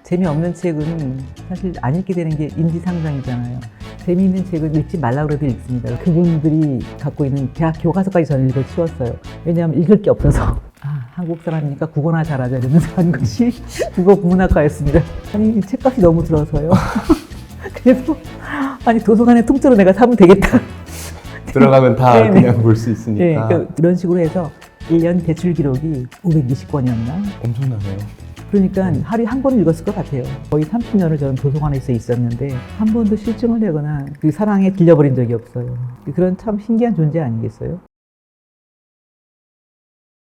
재미없는 책은 사실 안 읽게 되는 게 인지상정이잖아요. 재미있는 책은 읽지 말라고 해도 읽습니다. 그분들이 갖고 있는 대학 교과서까지 저는 읽어 치웠어요. 왜냐하면 읽을 게 없어서. 한국 사람이니까 국어나 잘하자 이러면서 한 것이 국어국문학과였습니다. 아니 책값이 너무 들어서요. 그래서 아니 도서관에 통째로 내가 사면 되겠다. 들어가면 다 그냥 볼 수 있으니까. 네, 그러니까 이런 식으로 해서 1년 대출 기록이 520권이었나? 엄청나네요. 그러니까 하루에 한 권을 읽었을 것 같아요. 거의 30년을 저는 도서관에서 있었는데 한 번도 실증을 내거나 그 사랑에 들려버린 적이 없어요. 그런 참 신기한 존재 아니겠어요?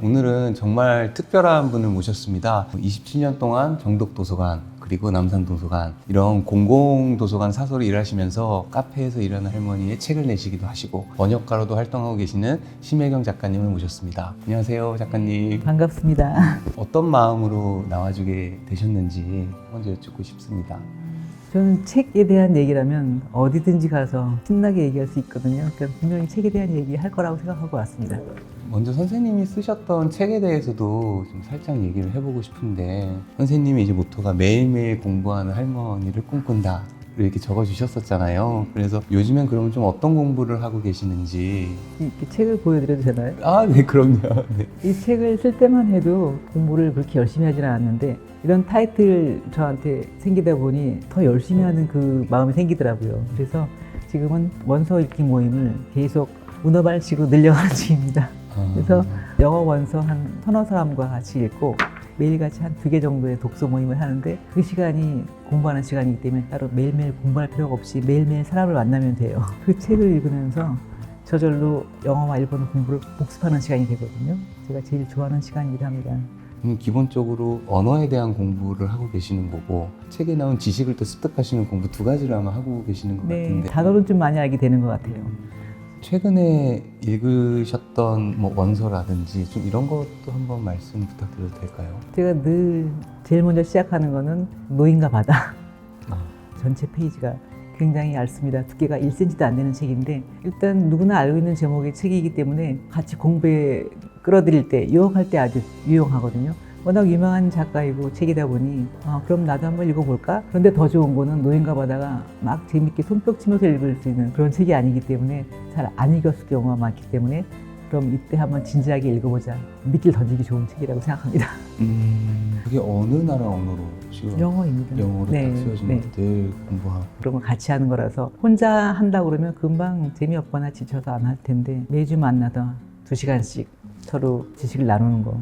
오늘은 정말 특별한 분을 모셨습니다. 27년 동안 정독도서관 그리고 남산도서관 이런 공공도서관 사서로 일하시면서 카페에서 일하는 할머니의 책을 내시기도 하시고 번역가로도 활동하고 계시는 심혜경 작가님을 모셨습니다. 안녕하세요 작가님. 반갑습니다. 어떤 마음으로 나와주게 되셨는지 먼저 여쭙고 싶습니다. 저는 책에 대한 얘기라면 어디든지 가서 신나게 얘기할 수 있거든요. 그러니까 분명히 책에 대한 얘기 할 거라고 생각하고 왔습니다. 먼저 선생님이 쓰셨던 책에 대해서도 좀 살짝 얘기를 해보고 싶은데 선생님의 이제 모토가 매일매일 공부하는 할머니를 꿈꾼다 이렇게 적어주셨었잖아요. 그래서 요즘엔 그러면 좀 어떤 공부를 하고 계시는지. 이 책을 보여드려도 되나요? 아, 네, 그럼요. 네. 이 책을 쓸 때만 해도 공부를 그렇게 열심히 하지는 않았는데 이런 타이틀 저한테 생기다 보니 더 열심히 하는 그 마음이 생기더라고요. 그래서 지금은 원서 읽기 모임을 계속 문어발식으로 늘려가는 중입니다. 그래서 영어 원서 한 서너 사람과 같이 읽고 매일같이 한 2개 정도의 독서 모임을 하는데 그 시간이 공부하는 시간이기 때문에 따로 매일매일 공부할 필요가 없이 매일매일 사람을 만나면 돼요. 그 책을 읽으면서 저절로 영어와 일본어 공부를 복습하는 시간이 되거든요. 제가 제일 좋아하는 시간이기도 합니다. 기본적으로 언어에 대한 공부를 하고 계시는 거고 책에 나온 지식을 또 습득하시는 공부 두 가지를 아마 하고 계시는 것 같은데 단어는 좀 많이 알게 되는 것 같아요. 최근에 읽으셨던 뭐 원서라든지 좀 이런 것도 한번 말씀 부탁드려도 될까요? 제가 늘 제일 먼저 시작하는 거는 노인과 바다. 전체 페이지가 굉장히 얇습니다. 두께가 1cm도 안 되는 책인데 일단 누구나 알고 있는 제목의 책이기 때문에 같이 공부에 끌어들일 때, 유혹할 때 아주 유용하거든요. 워낙 유명한 작가이고 책이다 보니 그럼 나도 한번 읽어볼까? 그런데 더 좋은 거는 노인과 바다가 막 재밌게 손뼉 치면서 읽을 수 있는 그런 책이 아니기 때문에 잘 안 읽었을 경우가 많기 때문에 그럼 이때 한번 진지하게 읽어보자. 밑을 던지기 좋은 책이라고 생각합니다. 그게 어느 나라 언어로? 영어입니다. 영어로 딱 쓰여진 것들 공부하고 그런 걸 같이 하는 거라서 혼자 한다고 그러면 금방 재미없거나 지쳐서 안 할 텐데 매주 만나서 2시간씩 서로 지식을 나누는 거.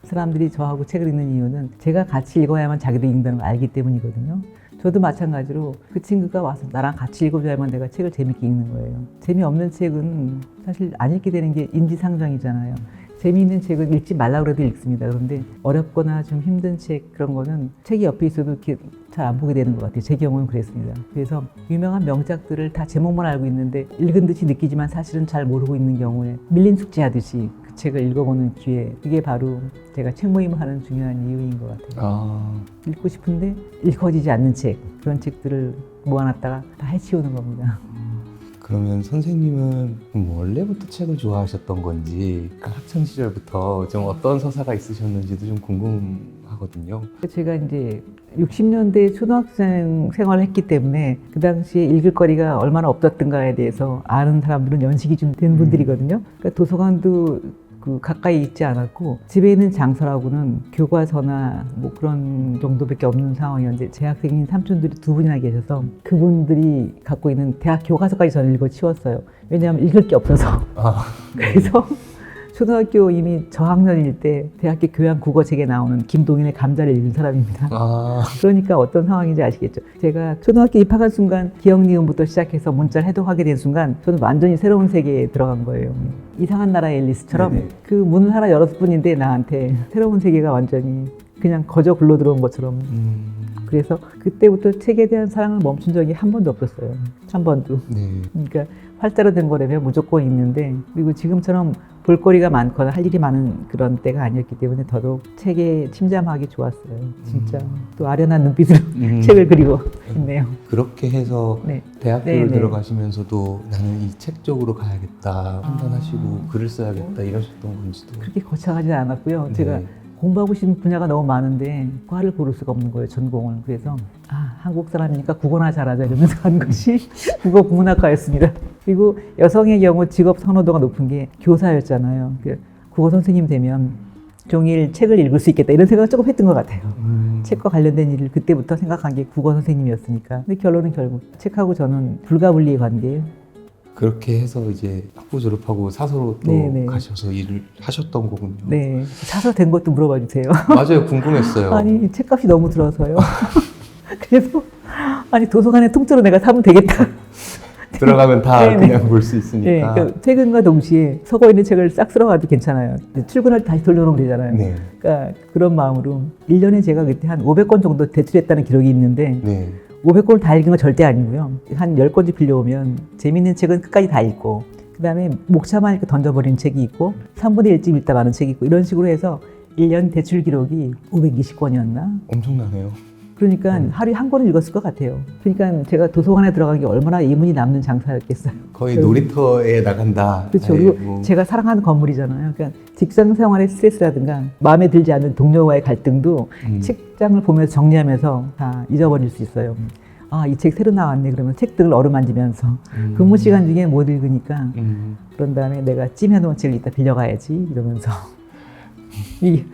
사람들이 저하고 책을 읽는 이유는 제가 같이 읽어야만 자기도 읽는다는 걸 알기 때문이거든요. 저도 마찬가지로 그 친구가 와서 나랑 같이 읽어줘야만 내가 책을 재밌게 읽는 거예요. 재미없는 책은 사실 안 읽게 되는 게 인지상정이잖아요. 재미있는 책은 읽지 말라고 해도 읽습니다. 그런데 어렵거나 좀 힘든 책 그런 거는 책이 옆에 있어도 이렇게 잘 안 보게 되는 것 같아요. 제 경우는 그랬습니다. 그래서 유명한 명작들을 다 제목만 알고 있는데 읽은 듯이 느끼지만 사실은 잘 모르고 있는 경우에 밀린 숙제하듯이 그 책을 읽어보는 기회, 그게 바로 제가 책 모임을 하는 중요한 이유인 것 같아요. 읽고 싶은데 읽어지지 않는 책, 그런 책들을 모아놨다가 다 해치우는 겁니다. 그러면 선생님은 원래부터 책을 좋아하셨던 건지 학창 시절부터 좀 어떤 서사가 있으셨는지도 좀 궁금하거든요. 제가 이제 60년대 초등학생 생활을 했기 때문에 그 당시에 읽을 거리가 얼마나 없었던가에 대해서 아는 사람들은 연식이 좀 된 분들이거든요. 그러니까 도서관도 가까이 있지 않았고 집에 있는 장소라고는 교과서나 뭐 그런 정도밖에 없는 상황이었는데 재학생인 삼촌들이 2분이나 계셔서 그분들이 갖고 있는 대학 교과서까지 저는 읽어 치웠어요. 왜냐하면 읽을 게 없어서. 그래서 초등학교 이미 저학년일 때 대학교 교양 국어책에 나오는 김동인의 감자를 읽은 사람입니다. 그러니까 어떤 상황인지 아시겠죠? 제가 초등학교 입학한 순간 기억 니은부터 시작해서 문자를 해독하게 된 순간 저는 완전히 새로운 세계에 들어간 거예요. 이상한 나라의 앨리스처럼 그 문을 하나 열었을 뿐인데 나한테 새로운 세계가 완전히 그냥 거저 굴러 들어온 것처럼. 그래서 그때부터 책에 대한 사랑을 멈춘 적이 한 번도 없었어요. 한 번도. 그러니까 활자로 된 거라면 무조건 있는데, 그리고 지금처럼 볼거리가 많거나 할 일이 많은 그런 때가 아니었기 때문에 더더욱 책에 침잠하기 좋았어요. 진짜 또 아련한 눈빛으로 책을 그리고 있네요. 그렇게 해서 대학교를 들어가시면서도 나는 이 책 쪽으로 가야겠다 판단하시고 글을 써야겠다 이러셨던 건지도. 그렇게 거창하지 않았고요. 제가 공부하고 싶은 분야가 너무 많은데 과를 고를 수가 없는 거예요, 전공을. 그래서 한국 사람이니까 국어나 잘하자 이러면서 간 것이 국어 국문학과였습니다. 그리고 여성의 경우 직업 선호도가 높은 게 교사였잖아요. 국어 선생님 되면 종일 책을 읽을 수 있겠다 이런 생각을 조금 했던 것 같아요. 책과 관련된 일을 그때부터 생각한 게 국어 선생님이었으니까. 근데 결론은 결국 책하고 저는 불가분리의 관계예요. 그렇게 해서 이제 학부 졸업하고 사서로 또 네네. 가셔서 일을 하셨던 거군요. 네, 사서 된 것도 물어봐 주세요. 맞아요. 궁금했어요. 아니 책값이 너무 들어서요. 그래서 아니 도서관에 통째로 내가 사면 되겠다. 들어가면 다 네네. 그냥 볼 수 네, 있으니까. 그러니까 퇴근과 동시에 서고 있는 책을 싹 쓸어가도 괜찮아요. 출근할 때 다시 돌려놓으면 되잖아요. 네. 그러니까 그런 마음으로 1년에 제가 그때 한 500권 정도 대출했다는 기록이 있는데 네. 500권을 다 읽은 건 절대 아니고요. 한 10권씩 빌려오면 재밌는 책은 끝까지 다 읽고 그다음에 목차만 이렇게 던져버린 책이 있고 3분의 1쯤 읽다 마는 책이 있고 이런 식으로 해서 1년 대출 기록이 520권이었나? 엄청나네요. 그러니까 하루에 한 권을 읽었을 것 같아요. 그러니까 제가 도서관에 들어간 게 얼마나 이문이 남는 장사였겠어요. 거의 놀이터에 나간다. 그렇죠. 아이고. 그리고 제가 사랑하는 건물이잖아요. 그러니까 직장 생활의 스트레스라든가 마음에 들지 않는 동료와의 갈등도 책장을 보면서 정리하면서 다 잊어버릴 수 있어요. 이 책 새로 나왔네 그러면 책들을 어루만지면서 근무 시간 중에 못 읽으니까 그런 다음에 내가 찜해놓은 책을 이따 빌려가야지 이러면서 이게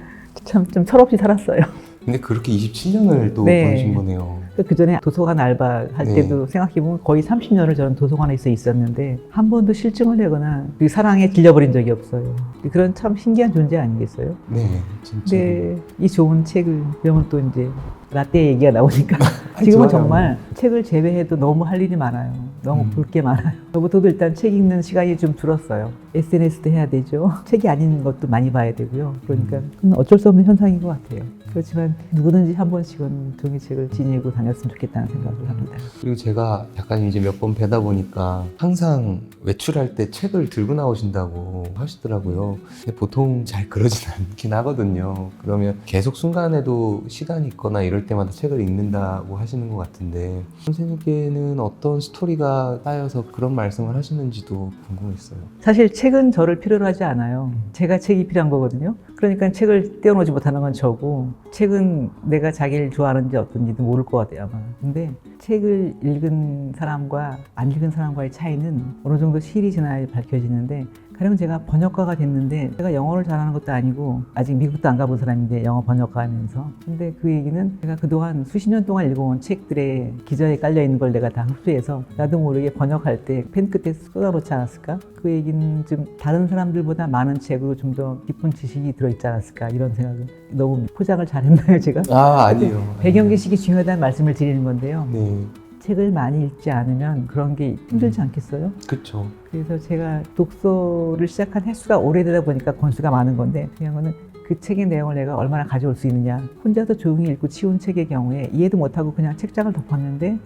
참 좀 철없이 살았어요. 근데 그렇게 27년을 또 네. 보내신 거네요. 그 전에 도서관 알바 할 네. 때도 생각해보면 거의 30년을 저는 도서관에서 있었는데 한 번도 실증을 내거나 그 사랑에 질려버린 적이 없어요. 그런 참 신기한 존재 아니겠어요? 네, 진짜. 근데 이 좋은 책을 그러면 또 이제 라떼 얘기가 나오니까 아니, 지금은 좋아요. 정말 책을 제외해도 너무 할 일이 많아요. 너무 볼 게 많아요. 저부터도 일단 책 읽는 시간이 좀 줄었어요. SNS도 해야 되죠. 책이 아닌 것도 많이 봐야 되고요. 그러니까 그건 어쩔 수 없는 현상인 것 같아요. 그렇지만 누구든지 한 번씩은 종이책을 지니고 다녔으면 좋겠다는 생각을 합니다. 그리고 제가 약간 이제 몇 번 뵈다 보니까 항상 외출할 때 책을 들고 나오신다고 하시더라고요. 근데 보통 잘 그러진 않긴 하거든요. 그러면 계속 순간에도 시간이 있거나 이럴 때마다 책을 읽는다고 하시는 것 같은데 선생님께는 어떤 스토리가 쌓여서 그런 말씀을 하시는지도 궁금했어요. 사실 책은 저를 필요로 하지 않아요. 제가 책이 필요한 거거든요. 그러니까 책을 떼어놓지 못하는 건 저고 책은 내가 자기를 좋아하는지 어떤지도 모를 것 같아요 아마. 근데 책을 읽은 사람과 안 읽은 사람과의 차이는 어느 정도 시일이 지나야 밝혀지는데 가령 제가 번역가가 됐는데 제가 영어를 잘하는 것도 아니고 아직 미국도 안 가본 사람인데 영어 번역가 하면서 근데 그 얘기는 제가 그동안 수십 년 동안 읽어온 책들의 기저에 깔려있는 걸 내가 다 흡수해서 나도 모르게 번역할 때 펜 끝에 쏟아놓지 않았을까? 그 얘기는 좀 다른 사람들보다 많은 책으로 좀 더 깊은 지식이 들어있지 않았을까 이런 생각을 너무 포장을 잘했나요 제가? 아니에요. 배경지식이 중요하다는 말씀을 드리는 건데요. 네, 책을 많이 읽지 않으면 그런 게 힘들지 않겠어요? 그렇죠. 그래서 제가 독서를 시작한 횟수가 오래되다 보니까 권수가 많은 건데 중요한 거는 그 책의 내용을 내가 얼마나 가져올 수 있느냐. 혼자서 조용히 읽고 치운 책의 경우에 이해도 못하고 그냥 책장을 덮었는데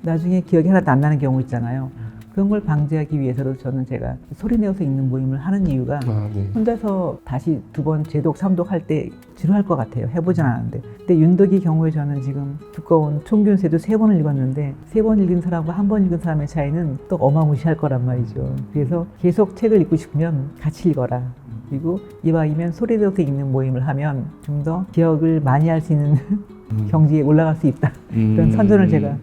나중에 기억이 하나도 안 나는 경우 있잖아요. 그런 걸 방지하기 위해서도 저는 제가 소리내어서 읽는 모임을 하는 이유가 네. 혼자서 다시 두 번 재독, 삼독 할 때 지루할 것 같아요. 해보진 않았는데. 근데 윤덕이 경우에 저는 지금 두꺼운 총균세도 3번을 읽었는데 3번 읽은 사람과 한 번 읽은 사람의 차이는 또 어마무시할 거란 말이죠. 그래서 계속 책을 읽고 싶으면 같이 읽어라. 그리고 이왕이면 소리내어서 읽는 모임을 하면 좀 더 기억을 많이 할 수 있는 경지에 올라갈 수 있다. 그런 선전을 제가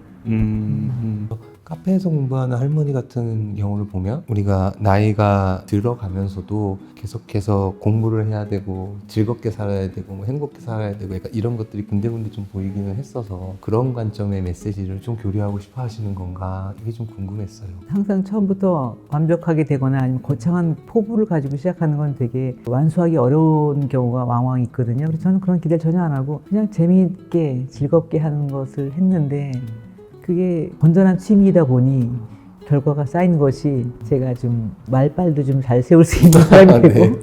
카페에서 공부하는 할머니 같은 경우를 보면 우리가 나이가 들어가면서도 계속해서 공부를 해야 되고 즐겁게 살아야 되고 뭐 행복하게 살아야 되고 약간 이런 것들이 군데군데 좀 보이기는 했어서 그런 관점의 메시지를 좀 교류하고 싶어 하시는 건가 이게 좀 궁금했어요. 항상 처음부터 완벽하게 되거나 아니면 거창한 포부를 가지고 시작하는 건 되게 완수하기 어려운 경우가 왕왕 있거든요. 그래서 저는 그런 기대를 전혀 안 하고 그냥 재미있게 즐겁게 하는 것을 했는데 그게 건전한 취미이다 보니 결과가 쌓인 것이 제가 좀 말빨도 좀 잘 세울 수 있는 사람이 되고 네.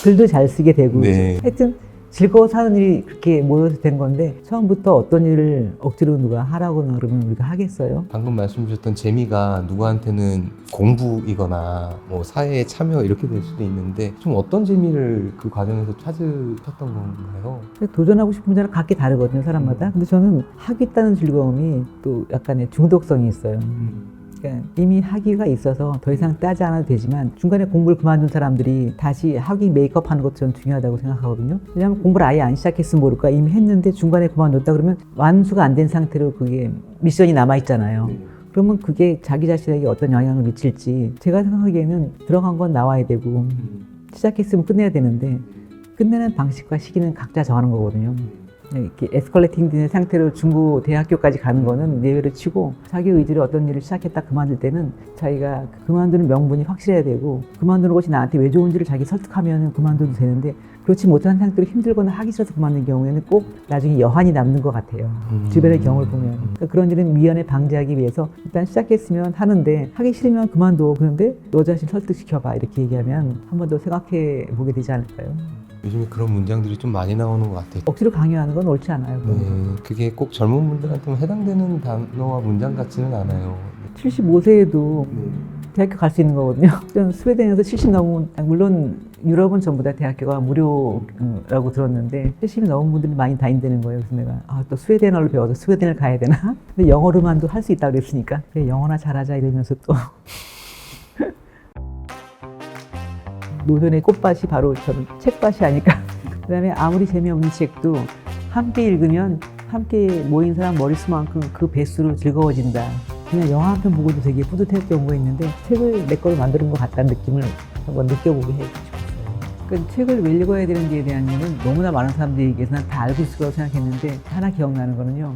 글도 잘 쓰게 되고 네. 하여튼 즐거워서 하는 일이 그렇게 모여서 된 건데 처음부터 어떤 일을 억지로 누가 하라고 그러면 우리가 하겠어요? 방금 말씀 주셨던 재미가 누구한테는 공부이거나 뭐 사회에 참여 이렇게 될 수도 있는데 좀 어떤 재미를 그 과정에서 찾으셨던 건가요? 도전하고 싶은 분야는 각기 다르거든요 사람마다. 근데 저는 하겠다는 즐거움이 또 약간의 중독성이 있어요. 그러니까 이미 학위가 있어서 더 이상 따지 않아도 되지만 중간에 공부를 그만둔 사람들이 다시 학위 메이크업 하는 것도 저는 중요하다고 생각하거든요. 왜냐하면 공부를 아예 안 시작했으면 모를까 이미 했는데 중간에 그만뒀다 그러면 완수가 안 된 상태로 그게 미션이 남아있잖아요. 그러면 그게 자기 자신에게 어떤 영향을 미칠지 제가 생각하기에는 들어간 건 나와야 되고 시작했으면 끝내야 되는데 끝내는 방식과 시기는 각자 정하는 거거든요. 이렇게 에스컬레이팅 된 상태로 중고 대학교까지 가는 거는 예외로 치고 자기 의지로 어떤 일을 시작했다 그만둘 때는 자기가 그만두는 명분이 확실해야 되고 그만두는 것이 나한테 왜 좋은지를 자기 설득하면 그만둬도 되는데 그렇지 못한 상태로 힘들거나 하기 싫어서 그만둔 경우에는 꼭 나중에 여한이 남는 것 같아요. 주변의 경우를 보면. 그러니까 그런 일은 미연에 방지하기 위해서 일단 시작했으면 하는데 하기 싫으면 그만둬. 그런데 너 자신 설득시켜봐. 이렇게 얘기하면 한 번 더 생각해 보게 되지 않을까요? 요즘에 그런 문장들이 좀 많이 나오는 것 같아요. 억지로 강요하는 건 옳지 않아요. 그게 꼭 젊은 분들한테 해당되는 단어와 문장 같지는 않아요. 75세에도 대학교 갈 수 있는 거거든요. 전 스웨덴에서 70 넘은, 물론 유럽은 전부 다 대학교가 무료라고 들었는데 70이 넘은 분들이 많이 다닌다는 거예요. 그래서 내가 또 스웨덴어를 배워서 스웨덴을 가야 되나? 근데 영어로만도 할 수 있다고 그랬으니까 그래, 영어나 잘하자 이러면서 또 노전의 꽃밭이 바로 저는 책밭이 아닐까. 그 다음에 아무리 재미없는 책도 함께 읽으면 함께 모인 사람 머릿수만큼 그 배수로 즐거워진다. 그냥 영화 한 편 보고도 되게 뿌듯할 경우가 있는데 책을 내 거로 만드는 것 같다는 느낌을 한번 느껴보게 해주고 싶었어요. 그러니까 책을 왜 읽어야 되는지에 대한 이유는 너무나 많은 사람들이 얘기해서 난 다 알고 있을 거라고 생각했는데 하나 기억나는 거는요.